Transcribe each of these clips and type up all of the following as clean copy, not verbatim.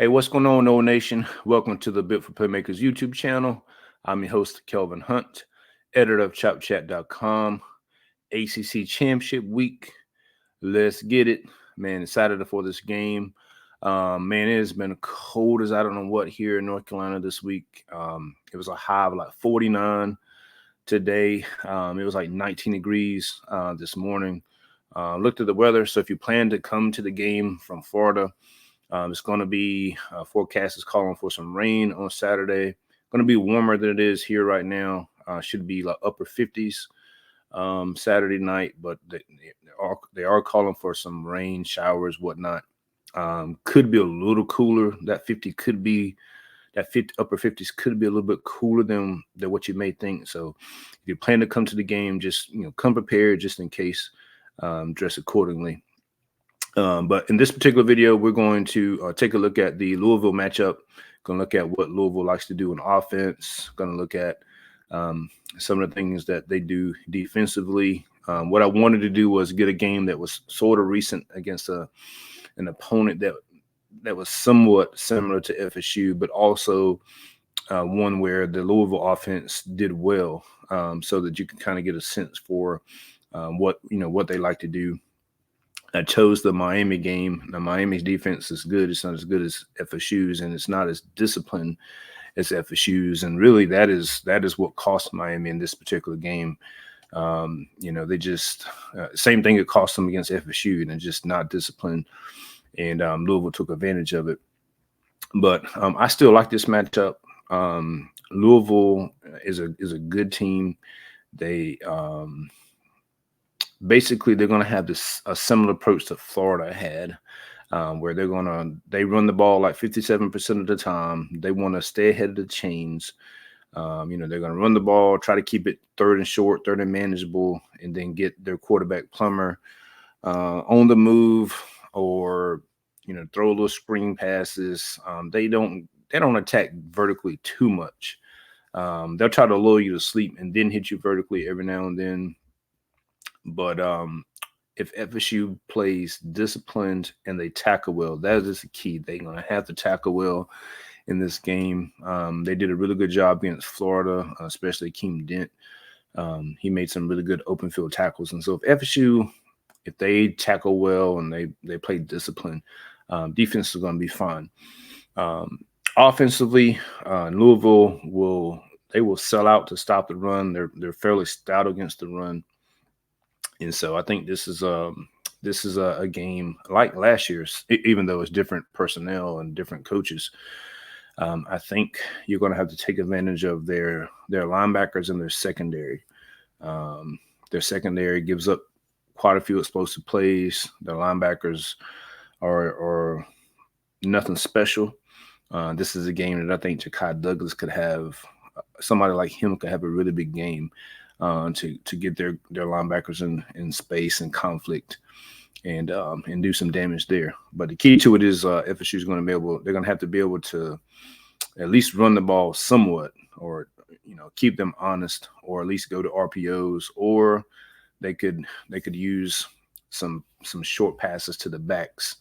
Hey, what's going on, Old Nation? Welcome to the Built for Playmakers YouTube channel. I'm your host, Kelvin Hunt, editor of ChopChat.com. ACC Championship Week. Let's get it. Man, excited for this game. Man, it has been cold as I don't know what here in North Carolina this week. It was a high of like 49 today. It was like 19 degrees this morning. Looked at the weather. So if you plan to come to the game from Florida, it's going to be forecast is calling for some rain on Saturday. Going to be warmer than it is here right now. Should be like upper 50s Saturday night, but they are calling for some rain, showers, whatnot. Could be a little cooler. That 50 could be that 50 upper 50s could be a little bit cooler than what you may think. So if you plan to come to the game, just come prepared just in case. Dress accordingly. But in this particular video, we're going to take a look at the Louisville matchup. Going to look at what Louisville likes to do on offense. Going to look at some of the things that they do defensively. What I wanted to do was get a game that was sort of recent against an opponent that was somewhat similar to FSU, but also one where the Louisville offense did well, so that you can kind of get a sense for what they like to do. I chose the Miami game. Now, Miami's defense is good. It's not as good as FSU's, and it's not as disciplined as FSU's. And really, that is what cost Miami in this particular game. They just same thing that cost them against FSU, and just not disciplined. And Louisville took advantage of it. But I still like this matchup. Louisville is a good team. They basically, they're going to have a similar approach to Florida had, where they run the ball like 57% of the time. They want to stay ahead of the chains. They're going to run the ball, try to keep it third and short, third and manageable, and then get their quarterback Plummer on the move, or throw little screen passes. They don't attack vertically too much. They'll try to lull you to sleep and then hit you vertically every now and then. But if FSU plays disciplined and they tackle well, that is the key. They're going to have to tackle well in this game. They did a really good job against Florida, especially Keem Dent. He made some really good open field tackles. And so if FSU, if they tackle well and they play discipline, defense is going to be fine. Offensively, Louisville will sell out to stop the run. They're fairly stout against the run. And so I think this is a game like last year's, even though it's different personnel and different coaches. I think you're going to have to take advantage of their linebackers and their secondary. Their secondary gives up quite a few explosive plays. Their linebackers are nothing special. This is a game that I think Ja'Kai Douglas could have. Somebody like him could have a really big game. To get their linebackers in space and conflict and do some damage there. But the key to it is FSU is going to they're going to have to be able to at least run the ball somewhat, or keep them honest, or at least go to RPOs, or they could use some short passes to the backs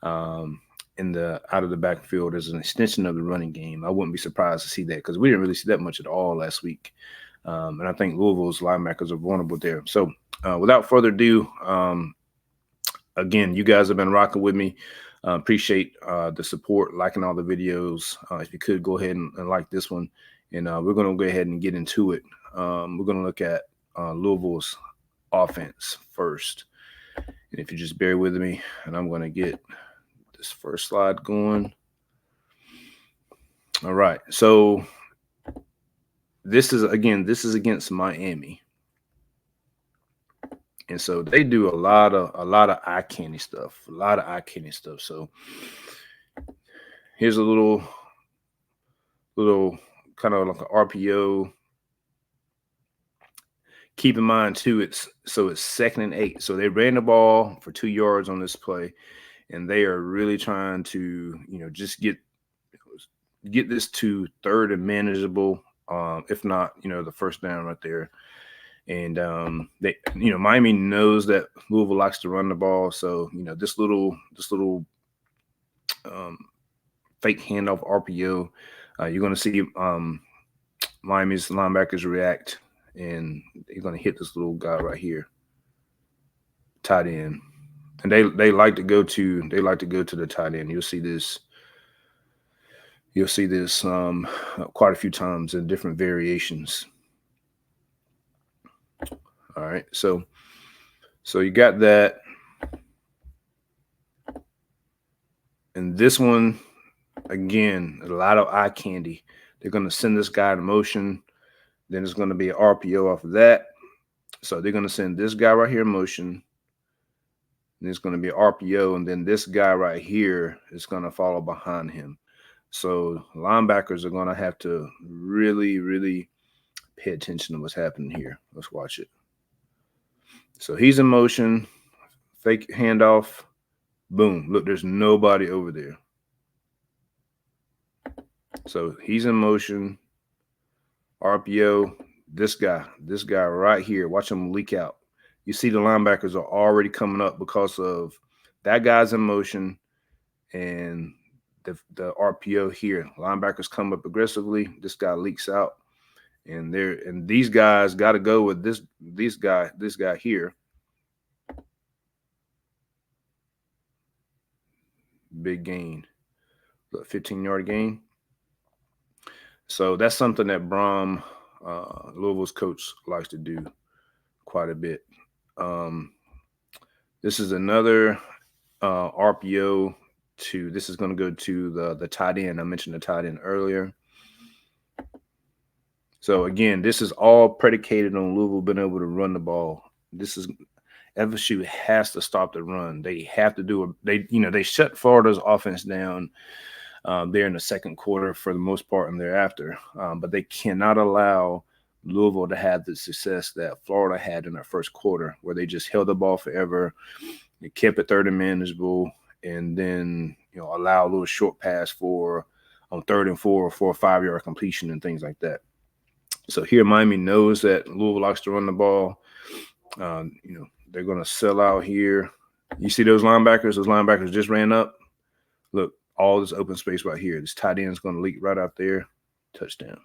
out of the backfield as an extension of the running game. I wouldn't be surprised to see that, because we didn't really see that much at all last week. And I think Louisville's linebackers are vulnerable there. So without further ado, again, you guys have been rocking with me. Appreciate the support, liking all the videos. If you could go ahead and like this one, and we're going to go ahead and get into it. We're going to look at Louisville's offense first. And if you just bear with me, and I'm going to get this first slide going. All right. So this is against Miami. And so they do a lot of eye candy stuff. So here's a little kind of like an RPO. Keep in mind too, it's 2nd and 8. So they ran the ball for 2 yards on this play, and they are really trying to just get this to third and manageable. If not, the first down right there. And they, Miami knows that Louisville likes to run the ball. So, this little fake handoff RPO. You're going to see Miami's linebackers react, and they're going to hit this little guy right here, tight end. And they like to go to the tight end. You'll see this quite a few times in different variations. All right, so you got that. And this one, again, a lot of eye candy. They're going to send this guy in motion. Then it's going to be an RPO off of that. So they're going to send this guy right here in motion. And it's going to be an RPO. And then this guy right here is going to follow behind him. So linebackers are going to have to really, really pay attention to what's happening here. Let's watch it. So he's in motion. Fake handoff. Boom. Look, there's nobody over there. So he's in motion. RPO. This guy right here. Watch him leak out. You see the linebackers are already coming up because of that guy's in motion and the RPO here. Linebackers come up aggressively. This guy leaks out. And these guys got to go with this guy here. Big gain. 15-yard gain. So that's something that Brom, Louisville's coach, likes to do quite a bit. This is another RPO this is going to go to the tight end. I mentioned the tight end earlier. So again, this is all predicated on Louisville being able to run the ball. FSU has to stop the run. They have to they shut Florida's offense down there in the second quarter for the most part and thereafter. But they cannot allow Louisville to have the success that Florida had in their first quarter, where they just held the ball forever. They kept it third and manageable, and then allow a little short pass on 3rd and 4 for a 5-yard completion and things like that. So here Miami knows that Louisville likes to run the ball. They're going to sell out here. You see those linebackers? Those linebackers just ran up. Look, all this open space right here. This tight end is going to leak right out there. Touchdown.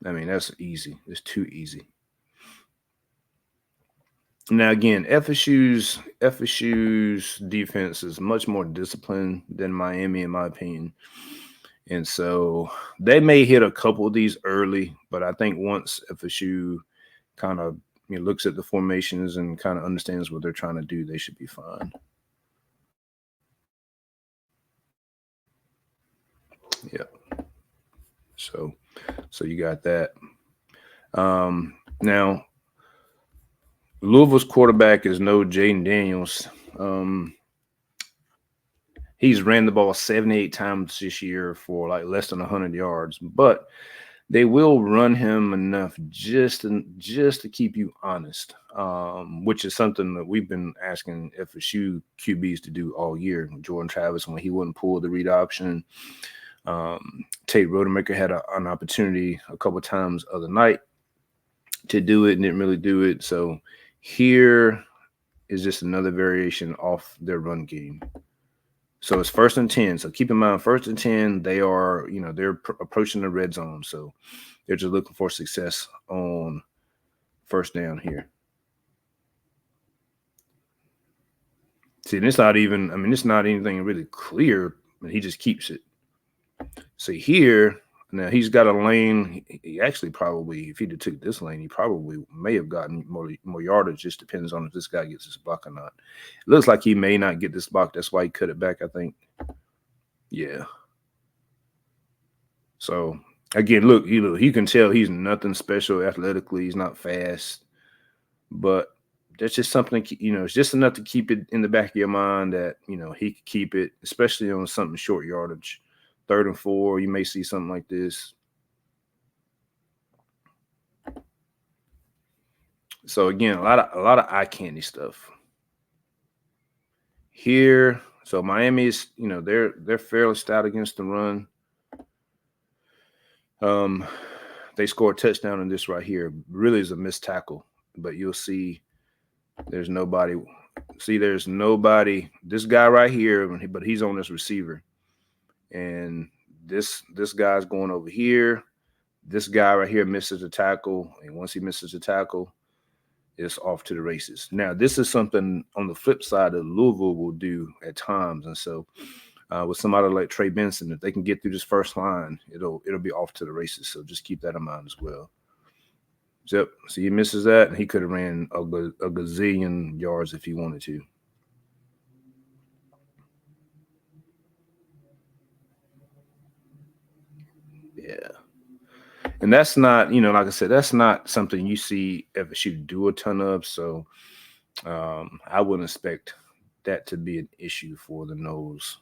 I mean, that's easy. It's too easy. Now, again, FSU's defense is much more disciplined than Miami, in my opinion. And so they may hit a couple of these early, but I think once FSU kind of looks at the formations and kind of understands what they're trying to do, they should be fine. Yep. So you got that. Now, Louisville's quarterback is no Jaden Daniels. He's ran the ball 78 times this year for like less than 100 yards, but they will run him enough just to keep you honest, which is something that we've been asking FSU QBs to do all year. Jordan Travis, when he wouldn't pull the read option. Tate Rodemaker had an opportunity a couple times other night to do it and didn't really do it. So here is just another variation off their run game. So it's 1st and 10. So keep in mind, 1st and 10, they are, they're approaching the red zone. So they're just looking for success on 1st down here. See, and it's not anything really clear, but he just keeps it. See here, now he's got a lane. He actually probably, if he'd have took this lane, he probably may have gotten more yardage. Just depends on if this guy gets this block or not. It looks like he may not get this block. That's why he cut it back, I think. Yeah. So again, look, you can tell he's nothing special athletically. He's not fast, but that's just something, it's just enough to keep it in the back of your mind that, he could keep it, especially on something short yardage. 3rd and 4, you may see something like this. So again, a lot of eye candy stuff here. So Miami's, they're fairly stout against the run. They scored a touchdown in this right here. Really is a missed tackle, but you'll see there's nobody See, there's nobody. This guy right here, but he's on this receiver, and this guy's going over here. This guy right here misses the tackle, and once he misses the tackle, it's off to the races. Now, this is something on the flip side that Louisville will do at times, and so with somebody like Trey Benson, if they can get through this first line, it'll be off to the races. So just keep that in mind as well. Yep. So he misses that, and he could have ran a gazillion yards if he wanted to. Yeah. And that's not, like I said, that's not something you see FSU do a ton of. So I wouldn't expect that to be an issue for the Noles.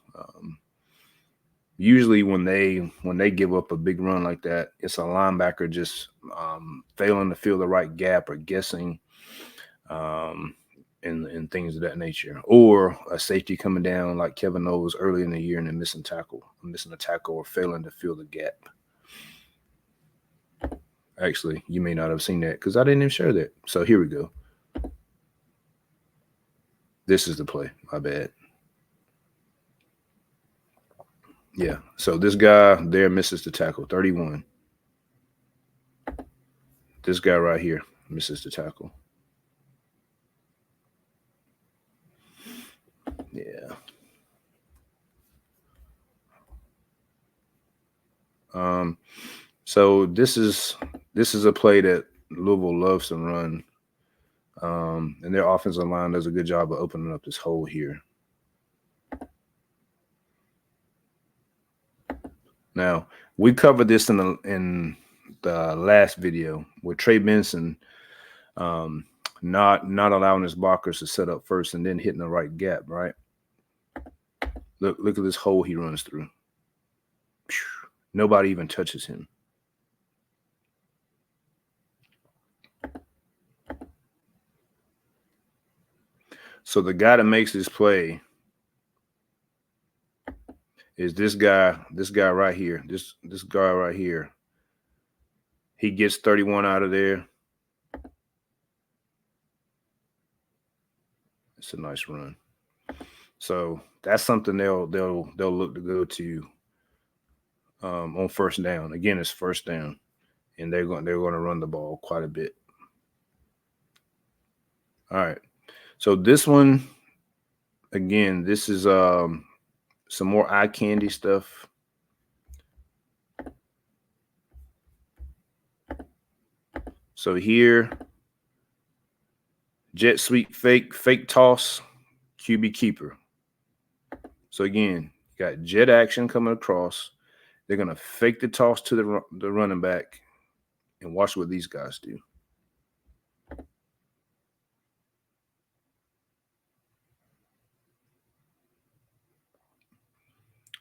Usually when they give up a big run like that, it's a linebacker just failing to fill the right gap or guessing and things of that nature, or a safety coming down like Kevin Knowles early in the year and then missing a tackle or failing to fill the gap. Actually, you may not have seen that because I didn't even share that. So here we go. This is the play. My bad. Yeah. So this guy there misses the tackle, 31. This guy right here misses the tackle. Yeah. So this is a play that Louisville loves to run. And their offensive line does a good job of opening up this hole here. Now, we covered this in the last video with Trey Benson not allowing his blockers to set up first and then hitting the right gap, right? Look at this hole he runs through. Nobody even touches him. So the guy that makes this play is this guy right here. This guy right here. He gets 31 out of there. It's a nice run. So that's something they'll look to go to on first down. Again, it's first down, and they're going to run the ball quite a bit. All right. So this one, again, this is some more eye candy stuff. So here, jet sweep fake toss, QB keeper. So again, you got jet action coming across. They're going to fake the toss to the running back, and watch what these guys do.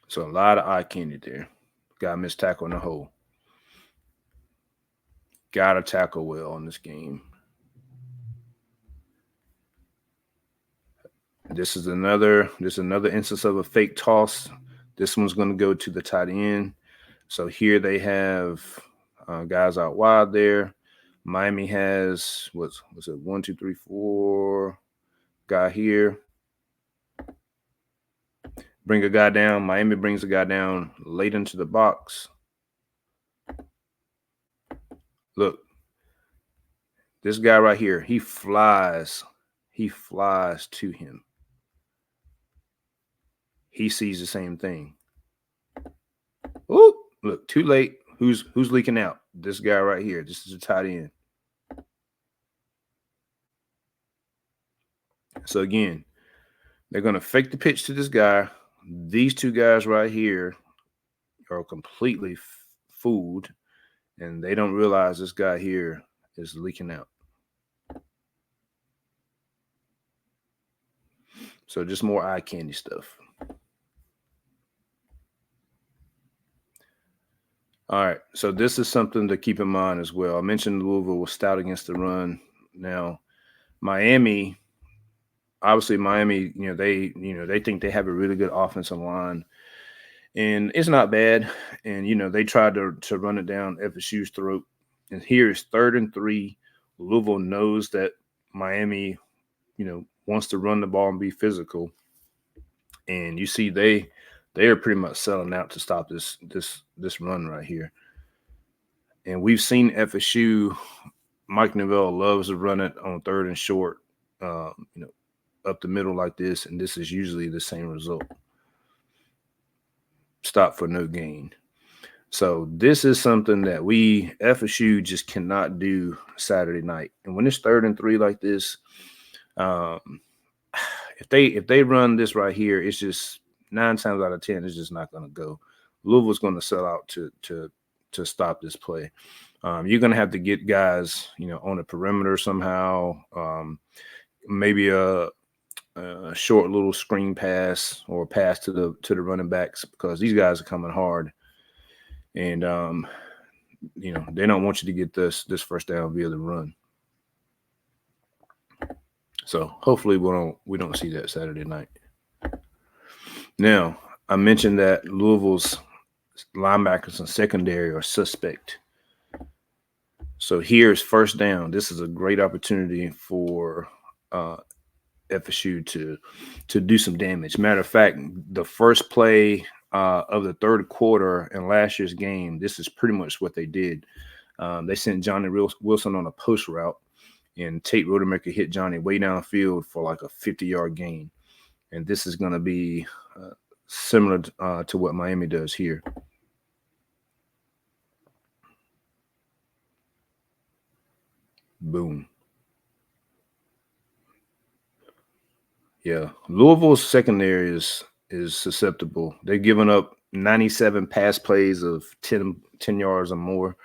So a lot of eye candy there. Got missed tackle in the hole. Got to tackle well in this game. This is another instance of a fake toss. This one's going to go to the tight end. So here they have guys out wide there. Miami has what's it 1, 2, 3, 4 guy here. Bring a guy down. Miami brings a guy down late into the box. Look, this guy right here, he flies to him. He sees the same thing. Oh, look, too late. Who's leaking out? This guy right here. This is a tight end. So again, they're going to fake the pitch to this guy. These two guys right here are completely fooled, and they don't realize this guy here is leaking out. So just more eye candy stuff. All right, so this is something to keep in mind as well. I mentioned Louisville was stout against the run. Now, Miami, obviously they think they have a really good offensive line, and it's not bad. And they tried to run it down FSU's throat. And here is 3rd and 3. Louisville knows that Miami, wants to run the ball and be physical. And you see they are pretty much selling out to stop this run right here. And we've seen FSU. Mike Novell loves to run it on third and short, up the middle like this, and this is usually the same result. Stop for no gain. So this is something that FSU just cannot do Saturday night. And when it's 3rd and 3 like this, if they run this right here, it's just 9 times out of 10, it's just not going to go. Louisville's going to sell out to stop this play. You're going to have to get guys, on the perimeter somehow. Maybe a short little screen pass or a pass to the running backs, because these guys are coming hard, and they don't want you to get this first down via the run. So hopefully we don't see that Saturday night. Now, I mentioned that Louisville's linebackers and secondary are suspect. So here's first down. This is a great opportunity for FSU to do some damage. Matter of fact, the first play of the third quarter in last year's game, this is pretty much what they did. They sent Johnny Wilson on a post route, and Tate Rodemaker hit Johnny way downfield for like a 50-yard gain. And this is going to be similar to what Miami does here. Boom. Yeah, Louisville's secondary is susceptible. They're giving up 97 pass plays of 10 yards or more,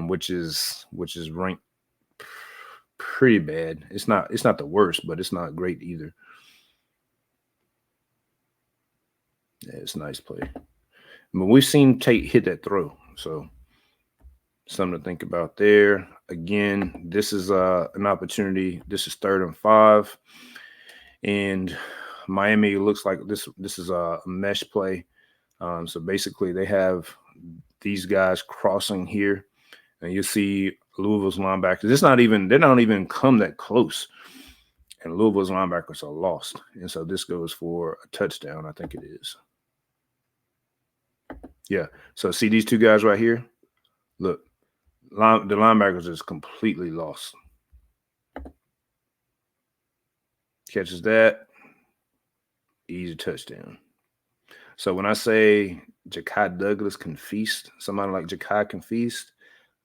which is ranked pretty bad. It's not the worst, but it's not great either. Yeah, it's a nice play. But we've seen Tate hit that throw, so something to think about there. Again, this is an opportunity. This is 3rd and 5, and Miami looks like this is a mesh play. So basically, they have these guys crossing here, and you see Louisville's linebackers. They don't even come that close, and Louisville's linebackers are lost. And so this goes for a touchdown, I think it is. Yeah. So see these two guys right here? Look, the linebackers is completely lost. Catches that. Easy touchdown. So when I say Ja'Kai Douglas can feast, somebody like Ja'Kai can feast,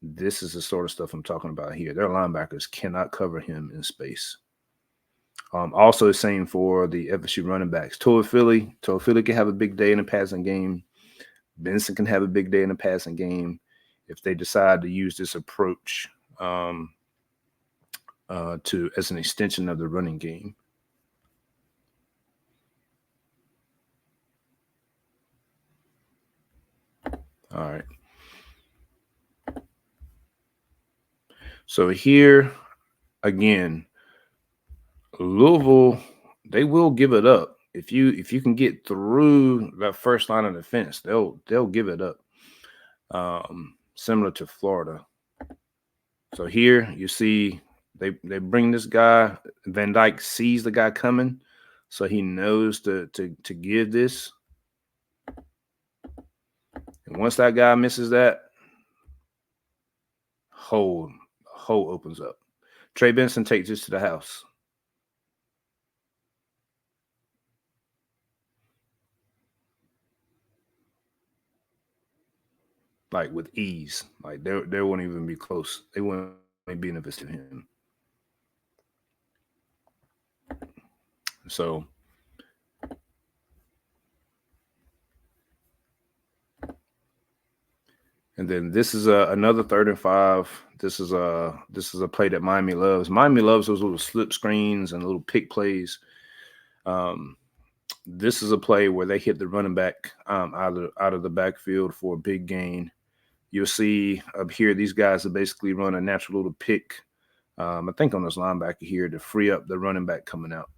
this is the sort of stuff I'm talking about here. Their linebackers cannot cover him in space. Also the same for the FSU running backs. Toafili can have a big day in the passing game. Benson can have a big day in the passing game if they decide to use this approach as an extension of the running game. All right. So here again, Louisville, they will give it up. If you can get through that first line of defense, they'll give it up. Similar to Florida. So here you see they bring this guy. Van Dyke sees the guy coming, so he knows to give this. And once that guy misses that, hole opens up. Trey Benson takes this to the house. Like with ease. Like they won't even be close. They won't be in a position to him. So and then this is another 3rd and 5. This is a play that Miami loves. Miami loves those little slip screens and little pick plays. This is a play where they hit the running back out of the backfield for a big gain. You'll see up here, these guys are basically run a natural little pick, I think on this linebacker here, to free up the running back coming out.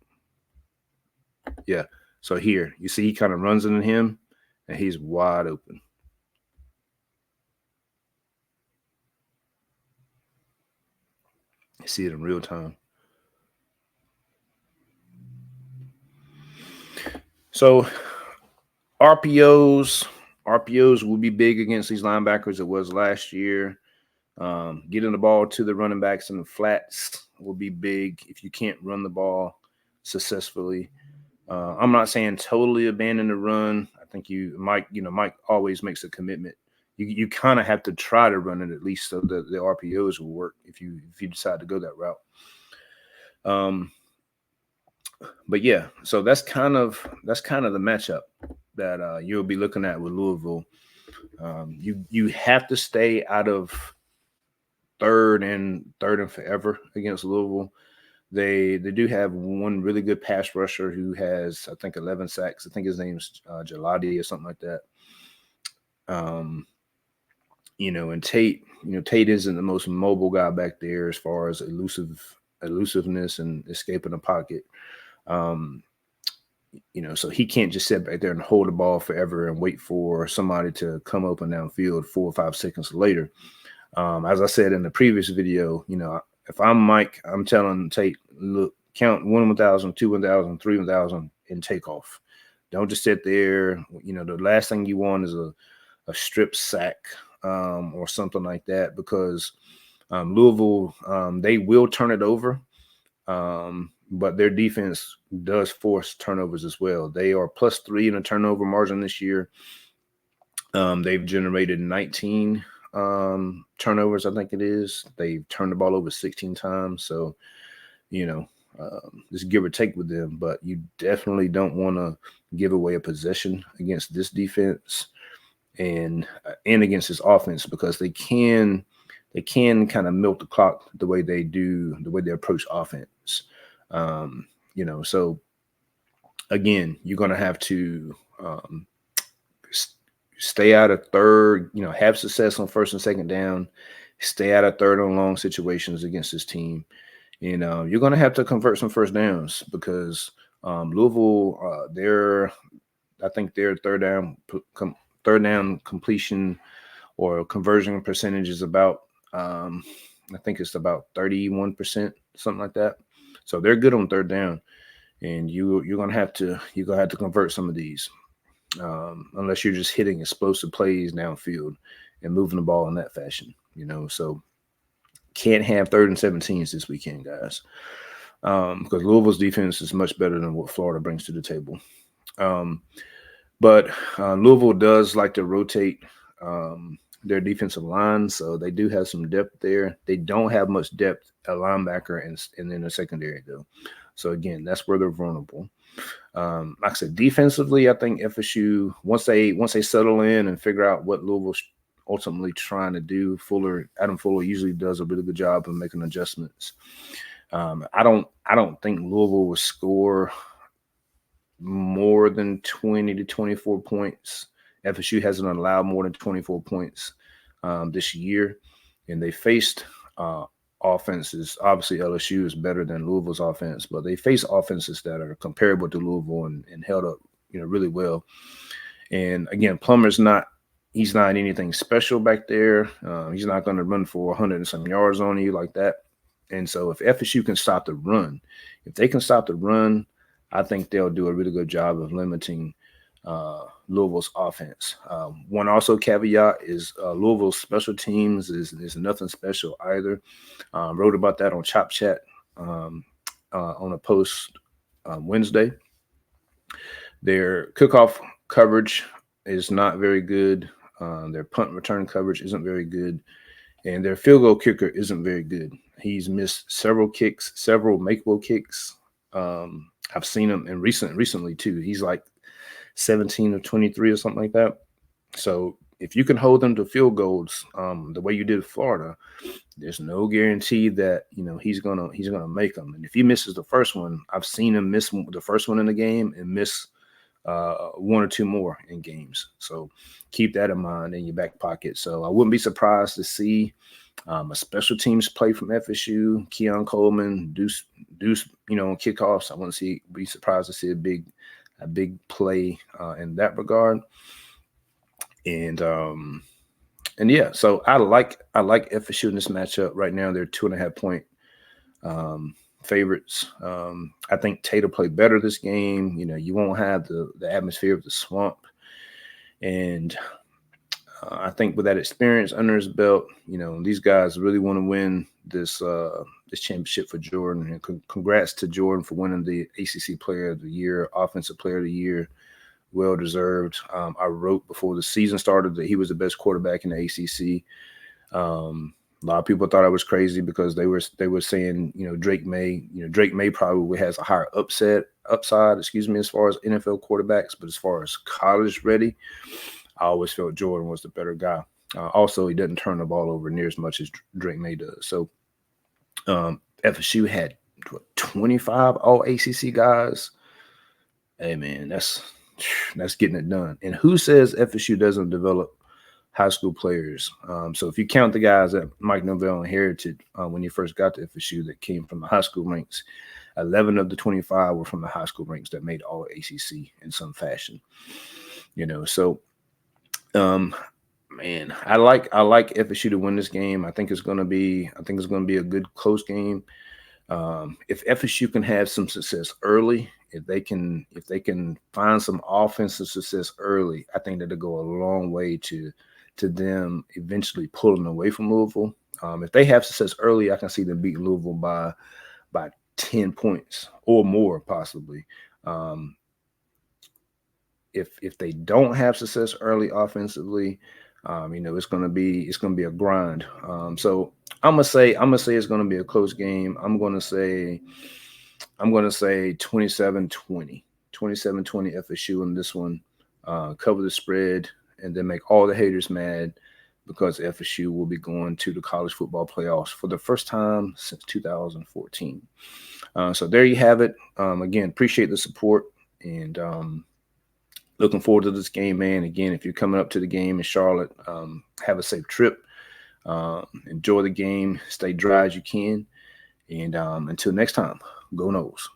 Yeah, so here, you see he kind of runs into him, and he's wide open. You see it in real time. So RPOs will be big against these linebackers. It was last year. Getting the ball to the running backs in the flats will be big if you can't run the ball successfully. I'm not saying totally abandon the run. I think Mike always makes a commitment. You kind of have to try to run it at least so that the RPOs will work if you decide to go that route. But yeah, so that's kind of the matchup that you'll be looking at with Louisville. You have to stay out of third and forever against Louisville. They do have one really good pass rusher who has, I think, 11 sacks. I think his name's Gelati or something like that. And Tate isn't the most mobile guy back there as far as elusiveness and escaping the pocket. So he can't just sit back there and hold the ball forever and wait for somebody to come open downfield 4 or 5 seconds later. As I said in the previous video, if I'm Mike, I'm telling Tate, look, count 1 1,000, 2 1,000, 3 1,000, and take off. Don't just sit there. The last thing you want is a strip sack or something like that, because Louisville, they will turn it over, but their defense does force turnovers as well. They are +3 in a turnover margin this year. They've generated 19 turnovers, I think it is. They've turned the ball over 16 times. So, just give or take with them, but you definitely don't want to give away a possession against this defense and against this offense, because they can kind of milk the clock the way they approach offense. So again, you're going to have to stay out of third, have success on first and second down, stay out of third on long situations against this team. And you're going to have to convert some first downs, because Louisville, I think their third down completion or conversion percentage is about, I think it's about 31%, something like that. So they're good on third down, and you're going to have to convert some of these. Unless you're just hitting explosive plays downfield and moving the ball in that fashion, so can't have 3rd and 17s this weekend, guys, because Louisville's defense is much better than what Florida brings to the table. But Louisville does like to rotate their defensive line, so they do have some depth there. They don't have much depth at linebacker and in the secondary, though. So again, that's where they're vulnerable. Like I said, defensively, I think FSU, once they settle in and figure out what Louisville's ultimately trying to do, Adam Fuller usually does a really good job of making adjustments. I don't think Louisville will score more than 20 to 24 points. FSU hasn't allowed more than 24 points this year, and they faced offenses. Obviously, LSU is better than Louisville's offense, but they face offenses that are comparable to Louisville and held up, really well. And again, Plummer's he's not anything special back there. He's not going to run for 100 and some yards on you like that. And so if FSU can stop the run, I think they'll do a really good job of limiting Louisville's offense. One also caveat is Louisville's special teams is nothing special either. Wrote about that on Chop Chat on a post Wednesday. Their kickoff coverage is not very good. Their punt return coverage isn't very good. And their field goal kicker isn't very good. He's missed several makeable kicks. I've seen him recently too. He's like 17 of 23 or something like that. So if you can hold them to field goals the way you did Florida, there's no guarantee that he's gonna make them. And if he misses the first one, I've seen him miss the first one in the game and miss 1 or 2 more in games. So keep that in mind in your back pocket. So I wouldn't be surprised to see a special teams play from FSU, Keon Coleman, Deuce, on kickoffs. I wouldn't be surprised to see a big play in that regard. And yeah, so I like FSU in this matchup right now. They're 2.5 point favorites. I think Tatum played better this game. You won't have the atmosphere of the swamp. And I think with that experience under his belt, these guys really want to win this championship for Jordan. And congrats to Jordan for winning the ACC Player of the Year, Offensive Player of the Year. Well deserved. I wrote before the season started that he was the best quarterback in the ACC. A lot of people thought I was crazy because they were saying, Drake May probably has a higher upside, as far as NFL quarterbacks, but as far as college ready, I always felt Jordan was the better guy. Also, he doesn't turn the ball over near as much as Drake May does. So FSU had 25 all ACC guys. Hey man, that's getting it done. And who says FSU doesn't develop high school players? So if you count the guys that Mike Norvell inherited when he first got to FSU that came from the high school ranks, 11 of the 25 were from the high school ranks that made all ACC in some fashion. So man, I like FSU to win this game. I think it's going to be a good close game. If FSU can have some success early, if they can find some offensive success early, I think that'll go a long way to them eventually pulling away from Louisville. If they have success early, I can see them beat Louisville by 10 points or more, possibly. If they don't have success early offensively, it's gonna be a grind. So I'm gonna say it's gonna be a close game. I'm gonna say 27-20 FSU in this one. Cover the spread and then make all the haters mad because FSU will be going to the college football playoffs for the first time since 2014. So there you have it. Again, appreciate the support and looking forward to this game, man. Again, if you're coming up to the game in Charlotte, have a safe trip. Enjoy the game. Stay dry as you can. And until next time, go Noles.